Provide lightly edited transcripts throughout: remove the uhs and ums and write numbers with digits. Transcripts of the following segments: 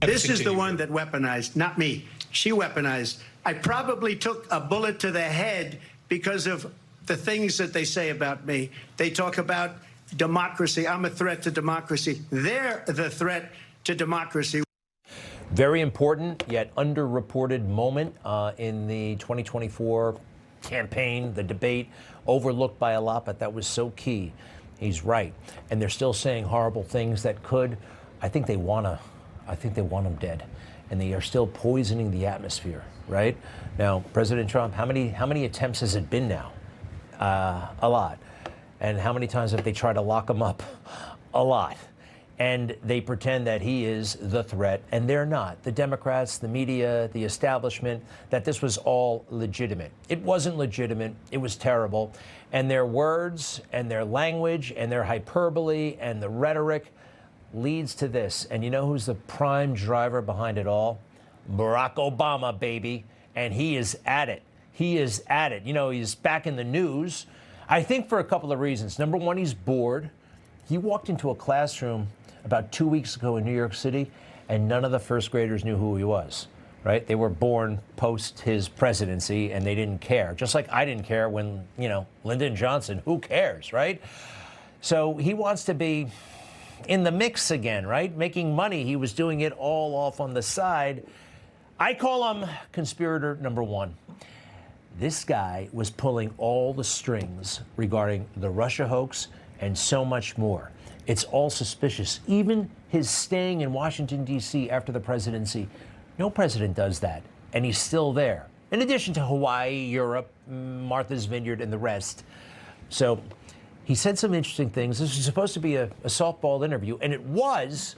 This is the one that weaponized, not me. She weaponized. I probably took a bullet to the head because of the things that they say about me. They talk about democracy. I'm a threat to democracy. They're the threat to democracy. Very important yet underreported moment in the 2024 campaign, the debate, overlooked by a lot, but that was so key. He's right. And they're still saying horrible things that could, I think they want him dead. And they are still poisoning the atmosphere, right? Now, President Trump, how many attempts has it been now? A lot. And how many times have they tried to lock him up? A lot. And they pretend that he is the threat, and they're not. The Democrats, the media, the establishment, that this was all legitimate. It wasn't legitimate. It was terrible. And their words and their language and their hyperbole and the rhetoric leads to this. And you know who's the prime driver behind it all? Barack Obama, baby. And he is at it. He is at it. You know, he's back in the news, I think for a couple of reasons. Number one, he's bored. He walked into a classroom about 2 weeks ago in New York City, and none of the first graders knew who he was, right? They were born post his presidency, and they didn't care. Just like I didn't care when, you know, Lyndon Johnson, who cares, right? So he wants to be in the mix again, right? Making money. He was doing it all off on the side. I call him conspirator number one. This guy was pulling all the strings regarding the Russia hoax and so much more. It's all suspicious. Even his staying in Washington, D.C. after the presidency. No president does that, and he's still there. In addition to Hawaii, Europe, Martha's Vineyard, and the rest. So he said some interesting things. This was supposed to be a softball interview, and it was,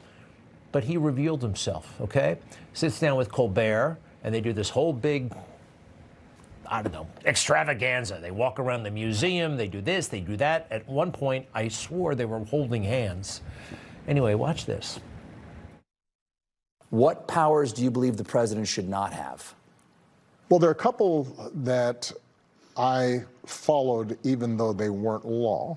but he revealed himself, okay? Sits down with Colbert, and they do this whole big, I don't know, extravaganza. They walk around the museum, they do this, they do that. At one point, I swore they were holding hands. Anyway, watch this. What powers do you believe the president should not have? Well, there are a couple that I followed even though they weren't law.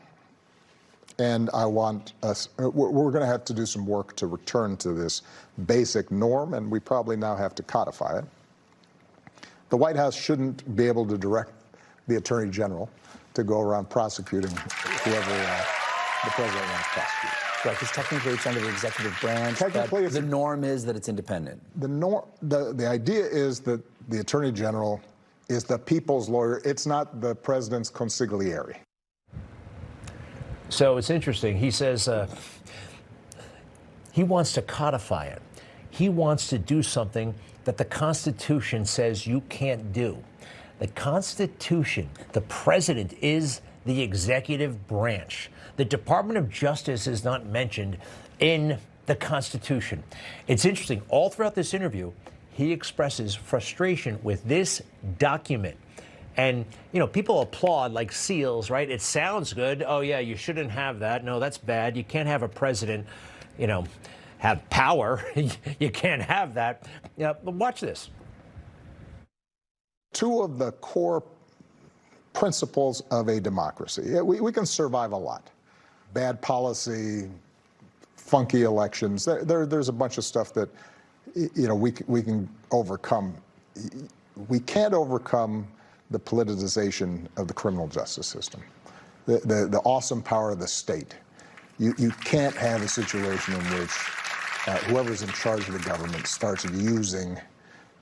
And I want us, we're going to have to do some work to return to this basic norm, and we probably now have to codify it. The White House shouldn't be able to direct the Attorney General to go around prosecuting whoever the president wants to prosecute. Right, because technically it's under the executive branch. Technically, the norm is that it's independent. The idea is that the Attorney General is the people's lawyer. It's not the president's consigliere. So it's interesting. He says he wants to codify it. He wants to do something that the Constitution says you can't do. The Constitution, the president is the executive branch. The Department of Justice is not mentioned in the Constitution. It's interesting. All throughout this interview, he expresses frustration with this document. And, you know, people applaud like seals, right? It sounds good. Oh, yeah, you shouldn't have that. No, that's bad. You can't have a president, you know, have power. You can't have that. Yeah, but watch this. Two of the core principles of a democracy. We can survive a lot. Bad policy, funky elections. There's a bunch of stuff that, you know, we can overcome. We can't overcome the politicization of the criminal justice system, the awesome power of the state. You can't have a situation in which whoever's in charge of the government starts using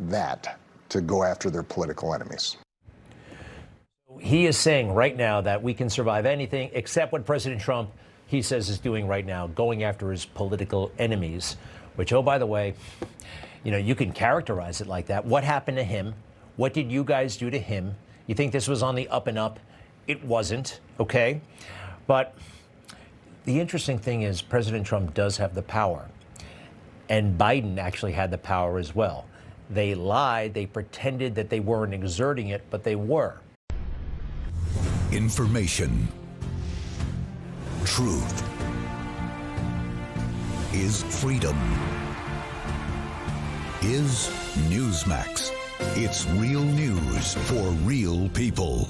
that to go after their political enemies. He is saying right now that we can survive anything except what President Trump, he says, is doing right now, going after his political enemies, which, oh, by the way, you know, you can characterize it like that. What happened to him? What did you guys do to him? You think this was on the up and up? It wasn't, okay? But the interesting thing is President Trump does have the power. And Biden actually had the power as well. They lied. They pretended that they weren't exerting it, but they were. Information. Truth. Is freedom. Is Newsmax. It's real news for real people.